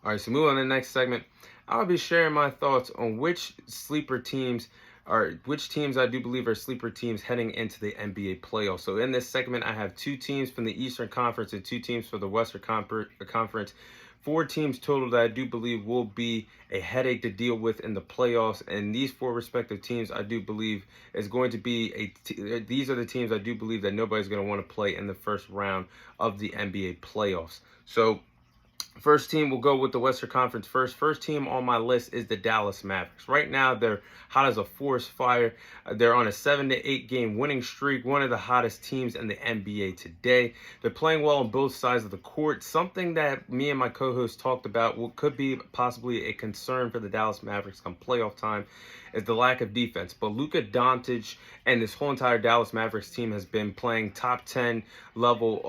All right, so moving on to the next segment, I'll be sharing my thoughts on which teams I do believe are sleeper teams heading into the NBA playoffs. So in this segment, I have two teams from the Eastern Conference and two teams for the Western Conference. Four teams total that I do believe will be a headache to deal with in the playoffs, and these four respective teams I do believe is going to be these are the teams I do believe that nobody's going to want to play in the first round of the NBA playoffs. So first team, we'll go with the Western Conference first. First team on my list is the Dallas Mavericks. Right now, they're hot as a forest fire. They're on a 7-8 game winning streak, one of the hottest teams in the NBA today. They're playing well on both sides of the court, something that me and my co-host talked about could be possibly a concern for the Dallas Mavericks come playoff time is the lack of defense. But Luka Doncic and this whole entire Dallas Mavericks team has been playing top 10 level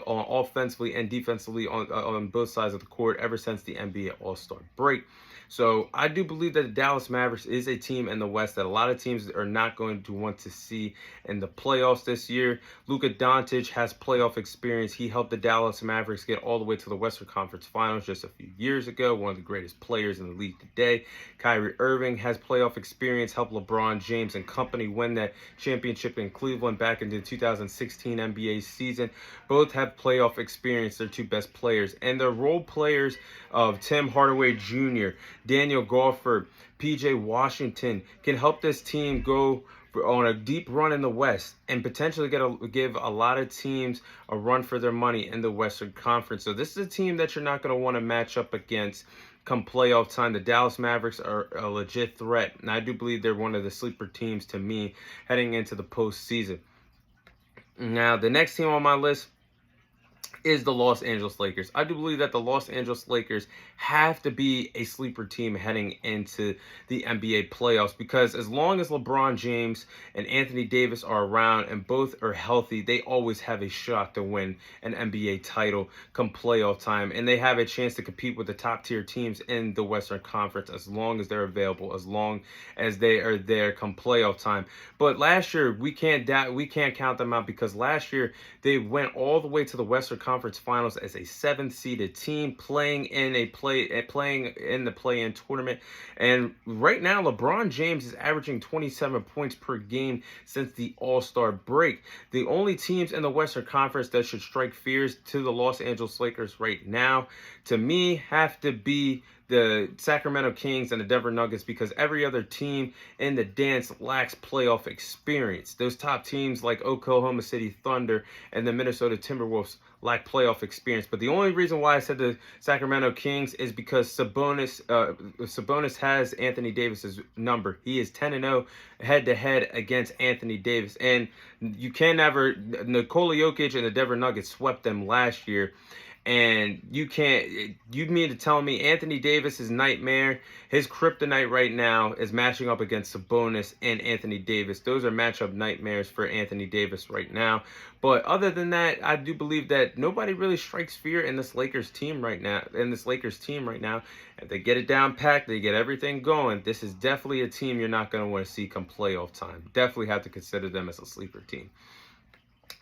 offensively and defensively on both sides of the court ever since the NBA All-Star break. So I do believe that the Dallas Mavericks is a team in the West that a lot of teams are not going to want to see in the playoffs this year. Luka Doncic has playoff experience. He helped the Dallas Mavericks get all the way to the Western Conference Finals just a few years ago, one of the greatest players in the league today. Kyrie Irving has playoff experience, helped LeBron James and company win that championship in Cleveland back in the 2016 NBA season. Both have playoff experience, their two best players, and their role players of Tim Hardaway Jr., Daniel Gafford, PJ Washington can help this team go on a deep run in the West and potentially give a lot of teams a run for their money in the Western Conference. So this is a team that you're not going to want to match up against come playoff time. The Dallas Mavericks are a legit threat, and I do believe they're one of the sleeper teams to me heading into the postseason. Now, the next team on my list is the Los Angeles Lakers. I do believe that the Los Angeles Lakers have to be a sleeper team heading into the NBA playoffs because as long as LeBron James and Anthony Davis are around and both are healthy, they always have a shot to win an NBA title come playoff time, and they have a chance to compete with the top tier teams in the Western Conference as long as they're available, as long as they are there come playoff time. But last year we can't count them out because last year they went all the way to the Western Conference Finals as a 7th-seeded team playing in the play-in tournament. And right now, LeBron James is averaging 27 points per game since the All-Star break. The only teams in the Western Conference that should strike fears to the Los Angeles Lakers right now, to me, have to be the Sacramento Kings and the Denver Nuggets because every other team in the dance lacks playoff experience. Those top teams like Oklahoma City Thunder and the Minnesota Timberwolves lack playoff experience. But the only reason why I said the Sacramento Kings is because Sabonis has Anthony Davis's number. He is 10-0 head-to-head against Anthony Davis. And you can never, Nikola Jokic and the Denver Nuggets swept them last year. And you mean to tell me Anthony Davis's nightmare, his kryptonite right now is matching up against Sabonis and Anthony Davis. Those are matchup nightmares for Anthony Davis right now. But other than that, I do believe that nobody really strikes fear in this Lakers team right now. If they get it down packed, they get everything going. This is definitely a team you're not going to want to see come playoff time. Definitely have to consider them as a sleeper team.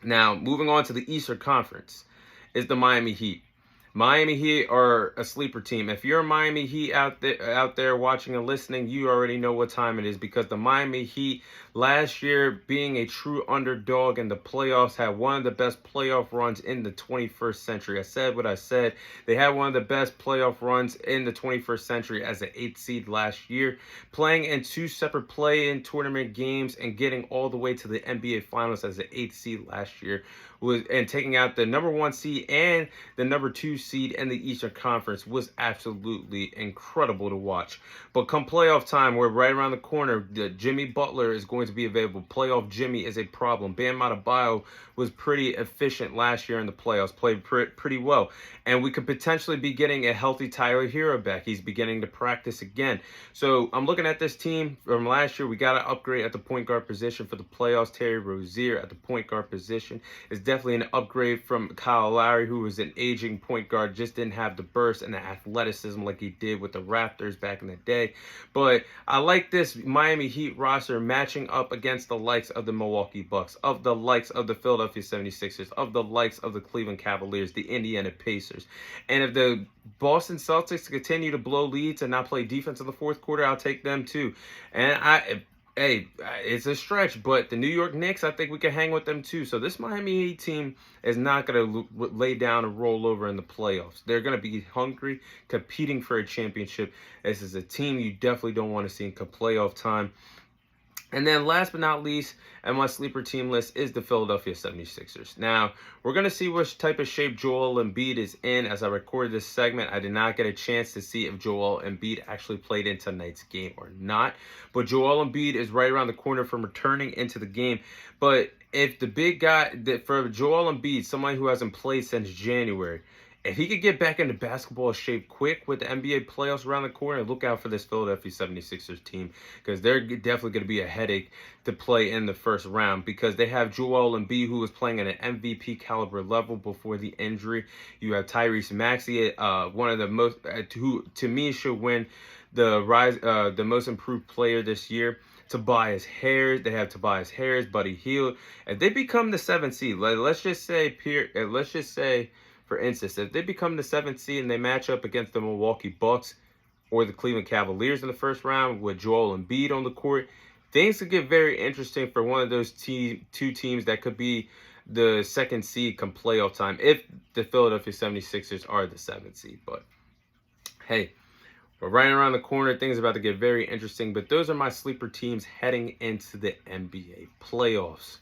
Now, moving on to the Eastern Conference is the Miami Heat. Miami Heat are a sleeper team. If you're a Miami Heat out there watching and listening, you already know what time it is because the Miami Heat last year, being a true underdog in the playoffs, had one of the best playoff runs in the 21st century. I said what I said. They had one of the best playoff runs in the 21st century as an 8th seed last year, playing in 2 separate play-in tournament games and getting all the way to the NBA Finals as an 8th seed last year, and taking out the number 1 seed and the number 2 seed in the Eastern Conference was absolutely incredible to watch. But come playoff time, we're right around the corner. Jimmy Butler is going to be available. Playoff Jimmy is a problem. Bam Adebayo was pretty efficient last year in the playoffs, played pretty well. And we could potentially be getting a healthy Tyler Hero back. He's beginning to practice again. So I'm looking at this team from last year. We got to upgrade at the point guard position for the playoffs. Terry Rozier at the point guard position is definitely an upgrade from Kyle Lowry, who was an aging point guard, just didn't have the burst and the athleticism like he did with the Raptors back in the day. But I like this Miami Heat roster matching up against the likes of the Milwaukee Bucks, of the likes of the Philadelphia 76ers, of the likes of the Cleveland Cavaliers, the Indiana Pacers. And if the Boston Celtics continue to blow leads and not play defense in the fourth quarter, I'll take them too. And hey, it's a stretch, but the New York Knicks, I think we can hang with them too. So this Miami Heat team is not going to lay down and roll over in the playoffs. They're going to be hungry, competing for a championship. This is a team you definitely don't want to see in playoff time. And then last but not least, on my sleeper team list is the Philadelphia 76ers. Now, we're going to see which type of shape Joel Embiid is in. As I record this segment, I did not get a chance to see if Joel Embiid actually played in tonight's game or not. But Joel Embiid is right around the corner from returning into the game. But if the big guy, for Joel Embiid, someone who hasn't played since January, if he could get back into basketball shape quick with the NBA playoffs around the corner, look out for this Philadelphia 76ers team, because they're definitely going to be a headache to play in the first round, because they have Joel Embiid, who was playing at an MVP caliber level before the injury. You have Tyrese Maxey, one of the most, who to me should win the most improved player this year. Tobias Harris, they have Tobias Harris, Buddy Hield. If they become the 7th seed, let's just say, for instance, if they become the 7th seed and they match up against the Milwaukee Bucks or the Cleveland Cavaliers in the first round with Joel Embiid on the court, things could get very interesting for one of those two teams that could be the 2nd seed come playoff time if the Philadelphia 76ers are the 7th seed. But hey, we're right around the corner. Things are about to get very interesting. But those are my sleeper teams heading into the NBA playoffs.